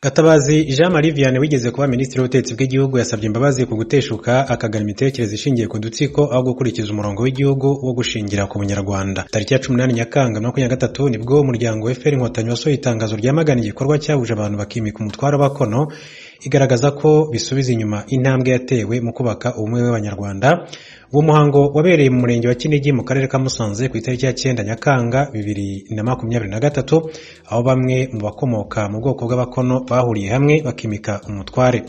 Gatabazi Jean Marie Vianney wigeze kuba Minisitiri w'Ubutegetsi bw'igihugu yasabye imbabazi ku guteshuka akagana imitekerereze ishingiye ku dutsiko aho gukurikiza umurongo w'igihugu wo gushingira ku Bunyarwanda. Tariki ya 18 Nyakanga 2023 nibwo umuryango FPR Inkotanyi wasohoye itangazo ryamagana igikorwa cyahuje abantu bakimika umutwaro w'abakono, igaragaza ko bisubiza inyuma intambwe yatewe mu kubaka ubumwe bw'Abanyarwanda. Uwo muhango wabereye mu murenge wa Kinigi mu karere ka Musanze ku itariki ya 9 Nyakanga 2023, aho bamwe mu bakomoka mu bwoko bw'abakono bahuriye hamwe bakimika umutware.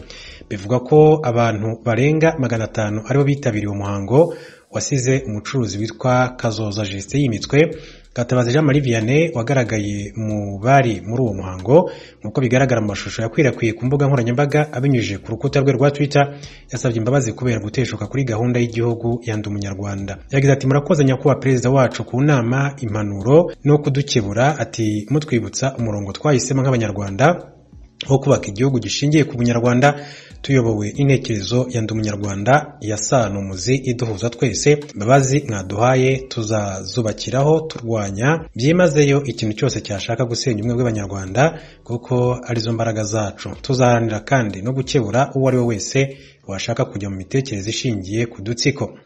Bivuga ko abantu barenga 500 aribo bitabiriye umuhango wasize umucuruzi witwa Kazoza Justin yimitswe. Gatabazi Jean Marie Vianney wagaragaye mu bari muri uwo muhango nkuko bigaragara mu mashusho yakwirakwiye ku mbuga nkoranyambaga abinyujije ku rukuta rwe rwa Twitter, yasabye imbabazi kubera guteshuka kuri gahunda y'igihugu ya Ndi Umunyarwanda. Yagize ati murakoze nyakubahwa perezida wacu ku nama, impanuro no kudukebura, ati mutwibutsa umurongo twahisemo nk'Abanyarwanda wo kubaka igihugu gishingiye ku Bunyarwanda tuyobowe intekerezo ya Ndi Umunyarwanda yasana umuzi iduhuza twese. Imbabazi mwaduhaye tuzazubakiraho turwanya byimazeyo ikintu cyose cyashaka gusenya ubumwe bw'Abanyarwanda kuko arizo mbaraga zacu. Tuzaharanira kandi no gukebura uwo ari we wese washaka kujya mu mitekerereze ishingiye ku dutsiko.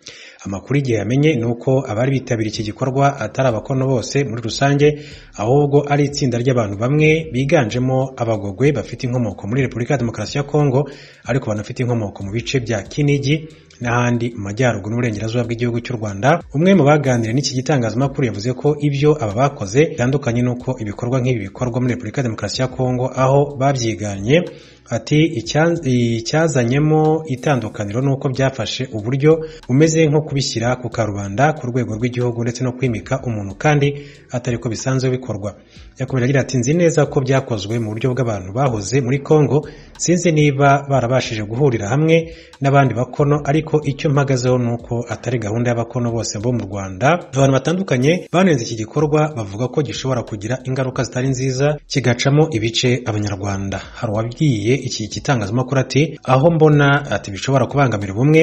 Amakuru igihe yamenye nuko abari bitabiriye iki gikorwa atari abakono bose muri rusange, ahubwo ari itsinda ry'abantu bamwe biganjemo abagogwe bafite inkomoko muri Repubulika ya Demokarasi ya Kongo, ariko banafite inkomoko mu bice bya Kinigi n'ahandi mu majyaruguru n'uburengerazuba bw'igihugu cy'u Rwanda. Umwe mu baganiriye n'iki gitangazamakuru yavuze ko ibyo aba bakoze bitandukanye nuko ibikorwa nk'ibi bikorwa muri Repubulika ya Demokarasi ya Kongo, aho babyiganye. Ati icyazanyemo itandukaniro nuko byafashe uburyo bumeze nko kubishyira ku karubanda ku rwego rw'igihugu ndetse no kwimika umuntu kandi atari ko bisanzwe bikorwa. Yakomeje agira ati nzi neza ko byakozwe mu buryo bw'abantu bahoze muri Kongo, sinzi niba barabashije guhurira hamwe n'abandi bakono, ariko icyo mpagazeho nuko atari gahunda y'abakono bose bo mu Rwanda. Abantu batandukanye banenze iki gikorwa bavuga ko gishobora kugira ingaruka zitari nziza kigacamo ibice Abanyarwanda. Hari uwabwiye iki gitangazamakuru ati aho mbona ati bishobora kubangamira ubumwe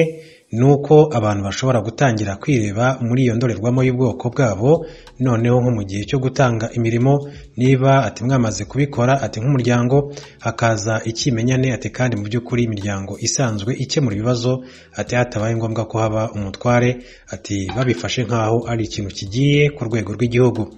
nuko abantu bashobora gutangira kwireba muri iyo ndorerwamo y'ubwoko bwabo, noneho nko mu gihe cyo gutanga imirimo niba ati mwamaze kubikora ati nk'umuryango hakaza ikimenyane, ati kandi mu by'ukuri imiryango isanzwe ikemura ibibazo ati hatabaye ngombwa ko haba umutware, ati babifashe nkaho ari ikintu kigiye ku rwego rw'igihugu.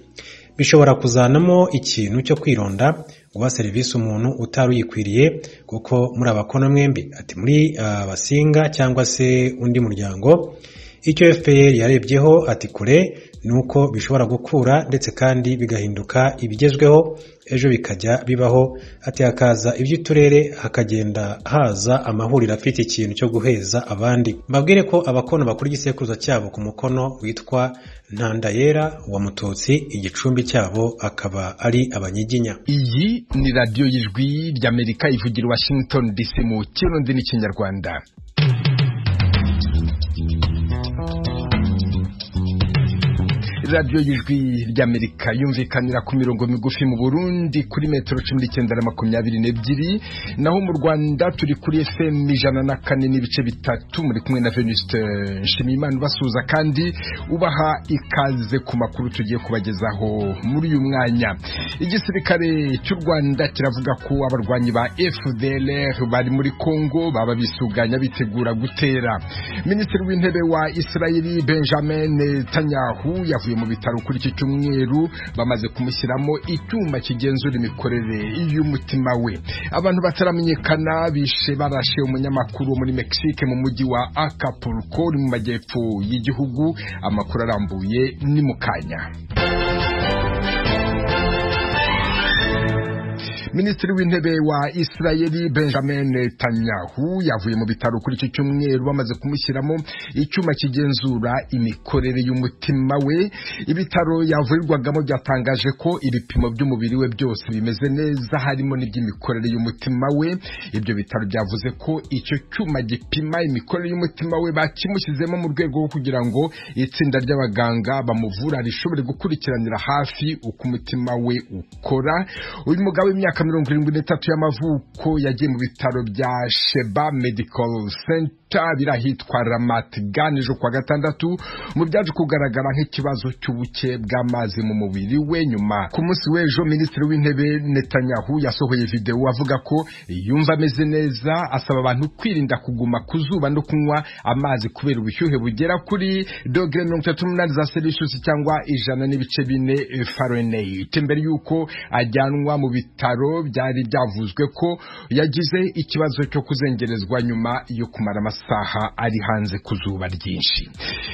Bishobora kuzanamo ikintu cyo kwironda guha serivisi umuntu utari uyikwiriye kuko muri abakono mwembi ati muri abasinga cyangwa se undi muryango. Icyo FPR yarebyeho ati kure nuko bishobora gukura ndetse kandi bigahinduka ibigezweho, ejo bikajya bibaho ati hakaza iby'uturere hakagenda haza amahuriro afite ikintu cyo guheza abandi. Mbabwire ko abakono bakora igisekuruza cyabo ku mukono witwa Ntandayera wa Mututsi, igicumbi cyabo akaba ari Abanyiginya. Iyi ni radio y'Ijwi ry'Amerika ivugira Washington DC mu Kirundi n'Ikinyarwanda. Radio y'Ijwi ry'Amerika yumvikanira ku mirongo migufi mu Burundi kuri metero 1922, naho mu Rwanda turi kuri FM 104 n'ibice bitatu. Muri kumwe na Venuste Nshimiyimana basuza kandi ubaha ikaze ku makuru tugiye kubagezaho muri uyu mwanya. Igisirikare cy'u Rwanda kiravuga ko abarwanyi ba FDLR bari muri Kongo baba bisuganya bitegura gutera. Minisitiri w'Intebe wa Israeli Benjamin Netanyahu yavuye mu bitaro kuri iki cyumweru, bamaze kumushyiramo icyuma kigenzura imikorere y'umutima we. Abantu bataramenyekana bishe barashe umunyamakuru muri Mexique mu mujyi wa Acapulco mu majyepfo y'igihugu. Amakuru arambuye ni mukanya. Minisitiri w'Intebe wa Israeli Benjamin Netanyahu yavuye mu bitaro kuri icyo cyumweru, bamaze kumushyiramo icyuma kigenzura imikorere y'umutima we. Ibitaro yavurirwagamo byatangaje ko ibipimo by'umubiri we byose bimeze neza, harimo n'iby'imikorere y'umutima we. Ibyo bitaro byavuze ko icyo cyuma gipima imikorere y'umutima we bakimushyizemo mu rwego rwo kugira ngo itsinda ry'abaganga bamuvura rishobore gukurikiranira hafi uko umutima we ukora. Uyu mugabo w'imyaka 73 y'amavuko yagiye mu bitaro bya Sheba Medical Center birahitwa Ramat Gan ejo kwa gatandatu mu byaje kugaragara nk'ikibazo cy'ubuke bw'amazi mu mubiri we. Nyuma ku munsi w'ejo Minisitiri w'Intebe Netanyahu yasohoye video avuga ko yumva ameze neza, asaba abantu kwirinda kuguma ku zuba no kunywa amazi kubera ubushyuhe bugera kuri dogere 38 za Celsius cyangwa 104 Fahrenheit. Mbere yuko ajyanwa mu bitaro byari byavuzwe ko yagize ikibazo cyo kuzengerezwa nyuma yo kumara amasaha ari hanze ku zuba ryinshi.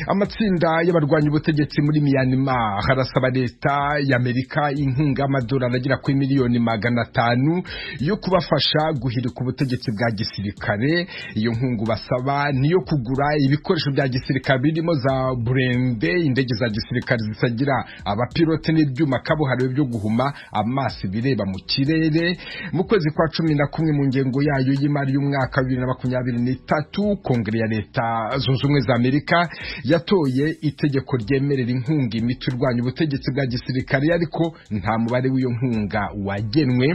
Amatsinda y'abarwanya ubutegetsi muri Myanmar harasaba leta y'Amerika inkunga y'amadolari agera kuri miliyoni 500 yo kubafasha guhirika ubutegetsi bwa gisirikare. Iyo nkungu basaba niyo kugura ibikoresho bya gisirikare birimo za burende, indege za gisirikare zisagira abapilote n'ibyuma kabuhariwe byo guhuma amaso bireba mu kirere. Mu kwezi kwa 11 mu ngengo yayo y'imari y'umwaka 2023 Kongere ya Leta Zunze Ubumwe za Amerika yatoye itegeko ryemerera inkunga imitwe irwanya ubutegetsi bwa gisirikare, ariko nta mubare w'iyo nkunga wagenwe.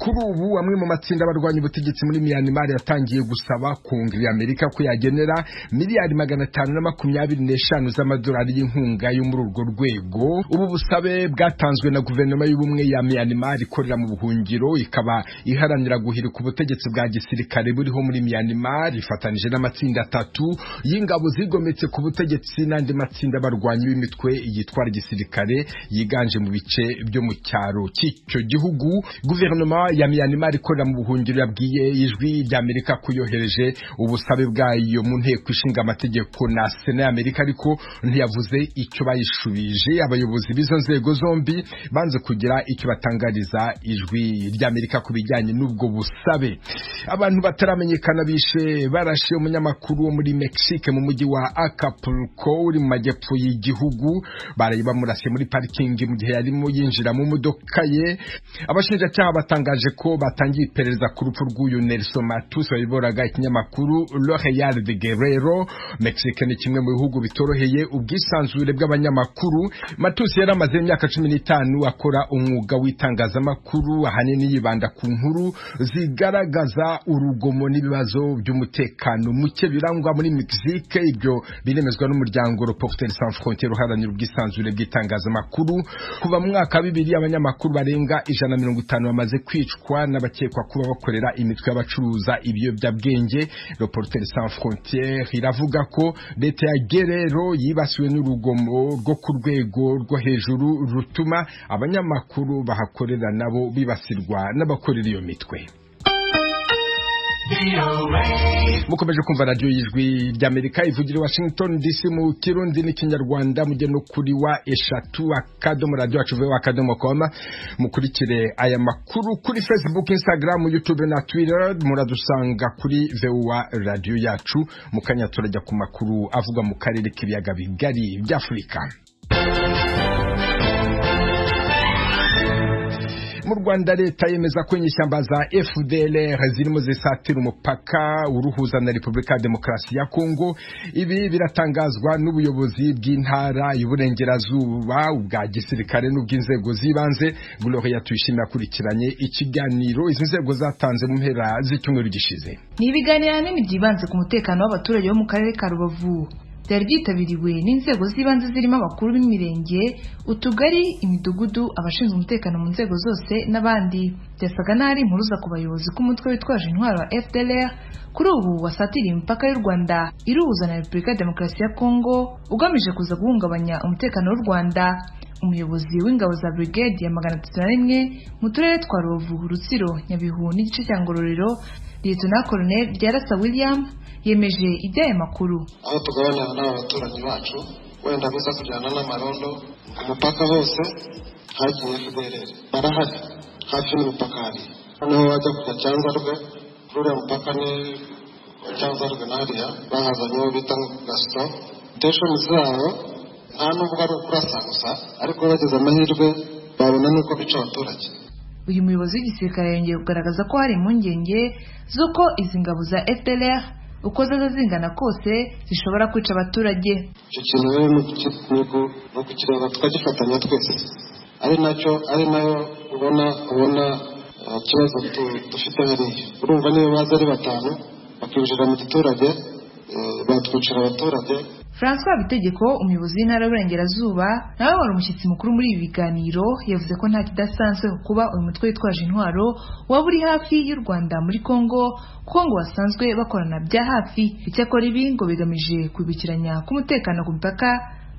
Kuri ubu amwe mu matsinda y'abarwanya ubutegetsi muri Myanmar yatangiye gusaba Kongere ya Amerika ko yagenera miliyari 525 z'amadolari y'inkunga yo muri urwo rwego. Ubu busabe bwatanzwe na guverinoma y'ubumwe ya Myanmar ikorera mu buhungiro, ikaba iharanira guhirika ubutegetsi bwa gisirikare buriho muri Myanmar, ifatanije n'amatsinda 3 y'ingabo zigometse ku butegetsi n'andi matsinda barwanya imitwe yitwara gisirikare yiganje mu bice byo mu cyaro cy'icyo gihugu. Guverinoma ya Myanmar ikorera mu buhungiro yabwiye ijwi ry'Amerika kuyohereje ubusabe bwayo mu nteko ishinga amategeko na Sena y'Amerika, ariko ntiyavuze icyo bayishubije. Abayobozi b'izo nzego zombi banze kugira icyo batangariza ijwi ry'Amerika ku bijyanye n'ubwo busabe. Abantu bataramenyekana barashe umunyamakuru wo muri Mexique mu mujyi wa Acapulco uri mu majyepfo y'igihugu. Barayibamurase muri parking mu gihe yarimo yinjira mu modoka ye. Abashinjacyaha batangaje ko batangiye iperereza ku rupfu rw'uyu Nelson Matus wayoboraga ikinyamakuru Le Real de Guerrero. Mexique ni kimwe mu bihugu bitoroheye ubwisanzure bw'abanyamakuru. Matus yari amaze imyaka 15 akora umwuga w'itangazamakuru, ahanini yibanda ku nkuru zigaragaza urugomo n'ibibazo by'umutekano muke birangwa muri Mexique. Ibyo binemezwa n'umuryango Reporters Sans Frontières uharanira ubwisanzure bw'itangazamakuru. Kuva mu mwaka 2000 abanyamakuru barenga 150 bamaze kwicwa n'abakekwa kuba bakorera imitwe y'abacuruza ibiyobyabwenge. Reporters Sans Frontières iravuga ko leta ya Guerrero yibasiwe n'urugomo rwo ku rwego rwo hejuru rutuma abanyamakuru bahakorera nabo bibasirwa n'abakorera iyo mitwe. Mukomeje kumva radio y'ijwi ry'Amerika ivugira Washington DC mu Kirundi n'ikinyarwanda, mujye no kuri wa eshatu akadomo radio yacu @com. Mukurikire aya makuru kuri Facebook, Instagram, YouTube na Twitter. Muradusanga kuri VOA radio yacu. Mukanya turajya ku makuru avuga mu karere k'ibiyaga bigari by'Afrika. Mu Rwanda leta yemeza ko inyishyamba za FDLR zirimo zisatira umupaka uruhuza na Repubulika ya Demokarasi ya Kongo. Ibi biratangazwa n'ubuyobozi bw'intara y'uburengerazuba ubwa gisirikare n'ubw'inzego zibanze. Gloria Tuyishimira akurikiranye ikiganiro izi nzego zatanze mu mpera z'icyumweru gishize. Ni ibiganiro nini byibanze ku mutekano w'abaturage bo mu karere ka Rubavu. Byari byitabiriwe n'inzego z'ibanze zirimo abakuru b'imirenge, utugari, imidugudu, abashinzwe umutekano mu nzego zose n'abandi. Byasaga n'ari impuruza ku bayobozi k'umutwe witwaje intwaro wa FDLR kuri ubu wasatiriye imipaka y'u Rwanda iruhuza na Repubulika ya Demokarasi ya Kongo ugamije kuza guhungabanya umutekano w'u Rwanda. Umuyobozi w'ingabo za Brigade ya 301 mu turere twa Rubavu, Rutsiro, Nyabihu n'igice cya Ngororero, Lieutenant Colonel Ryarasa William yemeje iby'aya makuru. Aho tugabanira n'abaturanyi bacu wenda biza kujyana n'amarondo ku mupaka hose hagiye FDLR barahari hafi n'umupaka hari. Hano wajya kujya Cyanzarwe kuri mupaka ni Cyanzarwe n'ariya bahazanye bita Gasto. Station zabo nta nubwo ari ukurasa gusa, ariko bageze amahirwe babona nuko bica abaturage. Uyu muyobozi w'igisirikare yongeye kugaragaza ko hari impungenge z'uko izi ngabo za FDLR uko zaza zingana kose zishobora kwica abaturage. Icyo kintu rero ni ukukireba tukagifatanya twese, ari nayo ubona ikibazo dufite hariya. Urumva niyo baza ari 5 bakinjira mu giturage batwicira abaturage. François Habitegeko umuyobozi w'intara y'Uburengerazuba nawe wari umushyitsi mukuru muri ibi biganiro yavuze ko nta kidasanzwe kuba uyu mutwe witwaje intwaro waba uri hafi y'u Rwanda muri Kongo kuko ngo basanzwe bakorana bya hafi. Icyakora ibi ngo bigamije kwibukiranya k'umutekano ku mipaka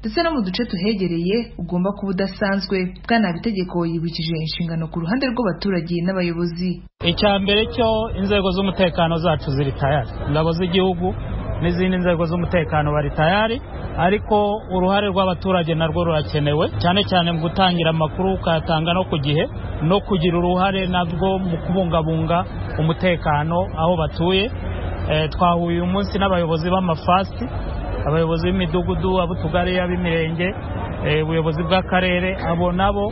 ndetse no mu duce tuhegereye ugomba kuba udasanzwe. Bwana Habitegeko yibukije inshingano ku ruhande rw'abaturage n'abayobozi. Icya mbere cyo inzego z'umutekano zacu ziri tayari, ingabo z'igihugu n'izindi nzego z'umutekano bari tayari, ariko uruhare rw'abaturage narwo rurakenewe cyane cyane mu gutangira amakuru ukayatanga no ku gihe no kugira uruhare nabwo mu kubungabunga umutekano aho batuye. Twahuye uyu munsi n'abayobozi b'amafasi, abayobozi b'imidugudu, ab'utugari, ab'imirenge, ubuyobozi bw'akarere. Abo nabo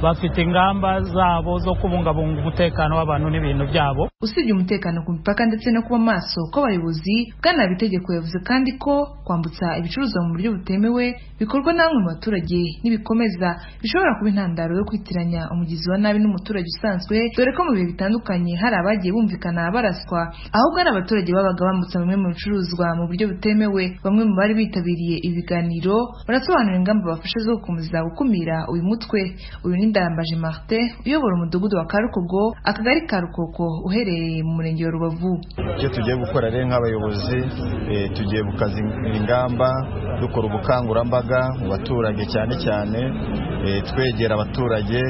bafite ingamba zabo zo kubungabunga umutekano w'abantu n'ibintu byabo. Usibye umutekano ku mipaka ndetse no kuba maso kw'abayobozi, Bwana Habitegeko yavuze kandi ko kwambutsa ibicuruzwa mu buryo butemewe bikorwa na bamwe mu baturage nibikomeza bishobora kuba intandaro yo kwitiranya umugizi wa nabi n'umuturage usanzwe, dore ko mu bihe bitandukanye hari abagiye bumvikana baraswa ahubwo ari abaturage babaga bambutsa bimwe mu bicuruzwa mu buryo butemewe. Bamwe mu bari bitabiriye ibiganiro barasobanura ingamba bafashe zo gukomeza gukumira uyu mutwe. Uyu ni Ndayambaje Martin uyobora umudugudu wa Karukogo, akagari ka Rukoko uherereye mu murenge wa Rubavu. Icyo tugiye gukora rero nk'abayobozi tugiye gukaza ingamba, dukora ubukangurambaga mu baturage cyane cyane twegera abaturage.